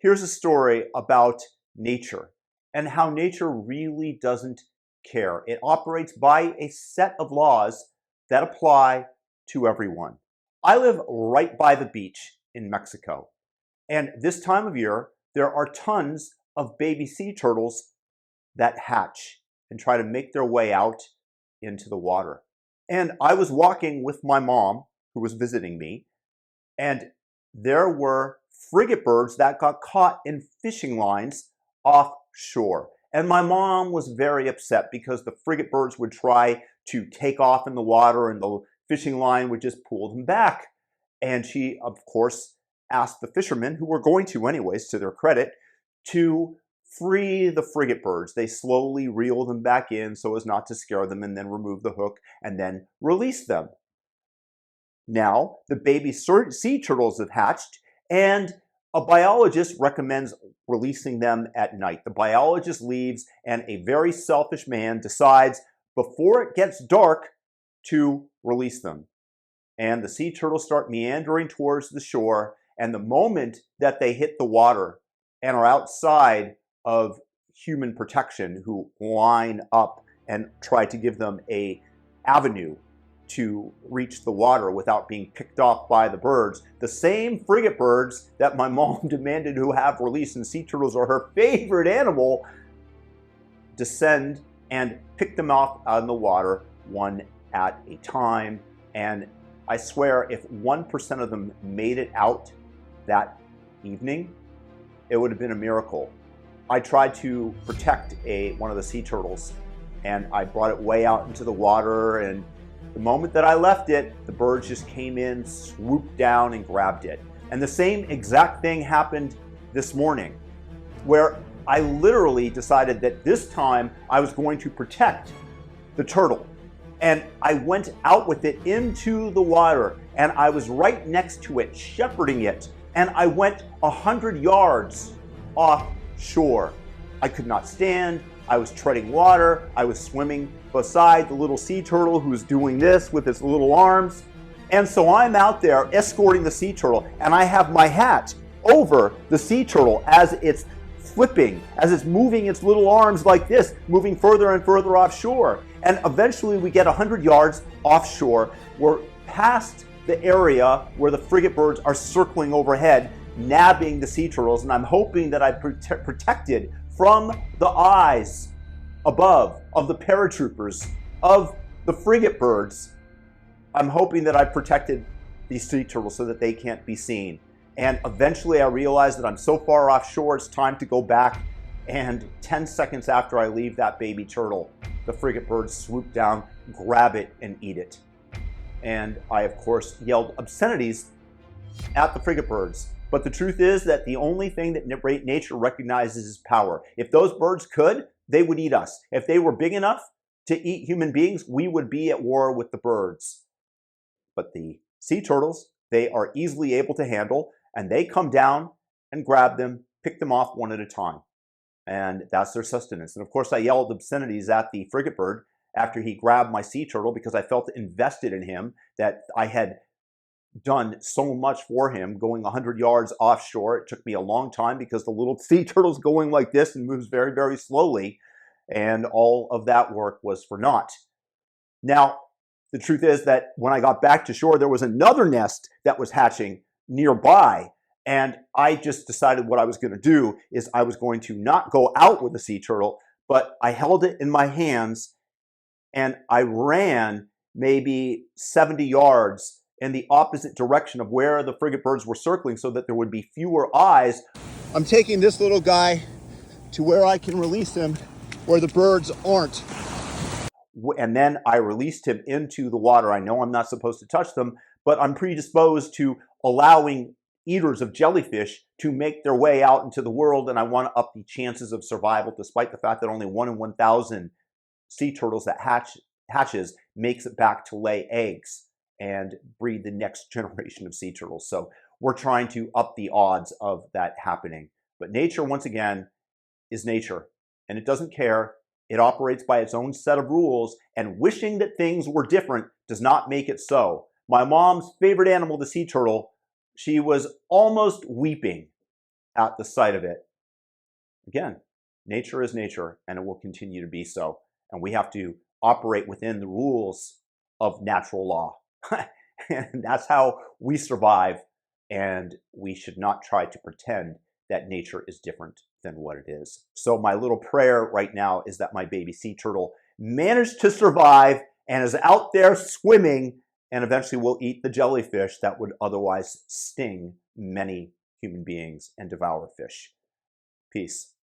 Here's a story about nature and how nature really doesn't care. It operates by a set of laws that apply to everyone. I live right by the beach in Mexico, and this time of year, there are tons of baby sea turtles that hatch and try to make their way out into the water. And I was walking with my mom, who was visiting me, and there were frigate birds that got caught in fishing lines offshore. And my mom was very upset because the frigate birds would try to take off in the water and the fishing line would just pull them back. And she, of course, asked the fishermen, who were going to anyways, to their credit, to free the frigate birds. They slowly reel them back in so as not to scare them and then remove the hook and then release them. Now, the baby sea turtles have hatched, and a biologist recommends releasing them at night. The biologist leaves, and a very selfish man decides before it gets dark to release them. And the sea turtles start meandering towards the shore, and the moment that they hit the water and are outside of human protection who line up and try to give them an avenue to reach the water without being picked off by the birds, the same frigate birds that my mom demanded to have released, and sea turtles are her favorite animal, descend and pick them off out of the water one at a time. And I swear, if 1% of them made it out that evening, it would have been a miracle. I tried to protect one of the sea turtles, and I brought it way out into the water, and the moment that I left it, the birds just came in, swooped down, and grabbed it. And the same exact thing happened this morning, where I literally decided that this time I was going to protect the turtle. And I went out with it into the water, and I was right next to it, shepherding it. And I went 100 yards offshore. I could not stand. I was treading water. I was swimming beside the little sea turtle who's doing this with its little arms. And so I'm out there escorting the sea turtle, and I have my hat over the sea turtle as it's flipping, as it's moving its little arms like this, moving further and further offshore. And eventually we get 100 yards offshore. We're past the area where the frigate birds are circling overhead, nabbing the sea turtles, and I'm hoping that I've protected from the eyes above of the paratroopers, of the frigate birds. I'm hoping that I've protected these sea turtles so that they can't be seen. And eventually I realize that I'm so far offshore, it's time to go back. And 10 seconds after I leave that baby turtle, the frigate birds swoop down, grab it, and eat it. And I, of course, yelled obscenities at the frigate birds. But the truth is that the only thing that nature recognizes is power. If those birds could, they would eat us. If they were big enough to eat human beings, we would be at war with the birds. But the sea turtles, they are easily able to handle, and they come down and grab them, pick them off one at a time. And that's their sustenance. And of course, I yelled obscenities at the frigate bird after he grabbed my sea turtle because I felt invested in him, that I had done so much for him going 100 yards offshore. It took me a long time because the little sea turtle's going like this and moves very, very slowly. And all of that work was for naught. Now, the truth is that when I got back to shore, there was another nest that was hatching nearby. And I just decided what I was going to do is I was going to not go out with the sea turtle, but I held it in my hands and I ran maybe 70 yards in the opposite direction of where the frigate birds were circling so that there would be fewer eyes. I'm taking this little guy to where I can release him where the birds aren't. And then I released him into the water. I know I'm not supposed to touch them, but I'm predisposed to allowing eaters of jellyfish to make their way out into the world, and I want to up the chances of survival, despite the fact that only 1 in 1,000 sea turtles that hatches makes it back to lay eggs and breed the next generation of sea turtles. So we're trying to up the odds of that happening. But nature, once again, is nature, and it doesn't care. It operates by its own set of rules, and wishing that things were different does not make it so. My mom's favorite animal, the sea turtle, she was almost weeping at the sight of it. Again, nature is nature, and it will continue to be so. And we have to operate within the rules of natural law. And that's how we survive. And we should not try to pretend that nature is different than what it is. So my little prayer right now is that my baby sea turtle managed to survive and is out there swimming, and eventually will eat the jellyfish that would otherwise sting many human beings and devour fish. Peace.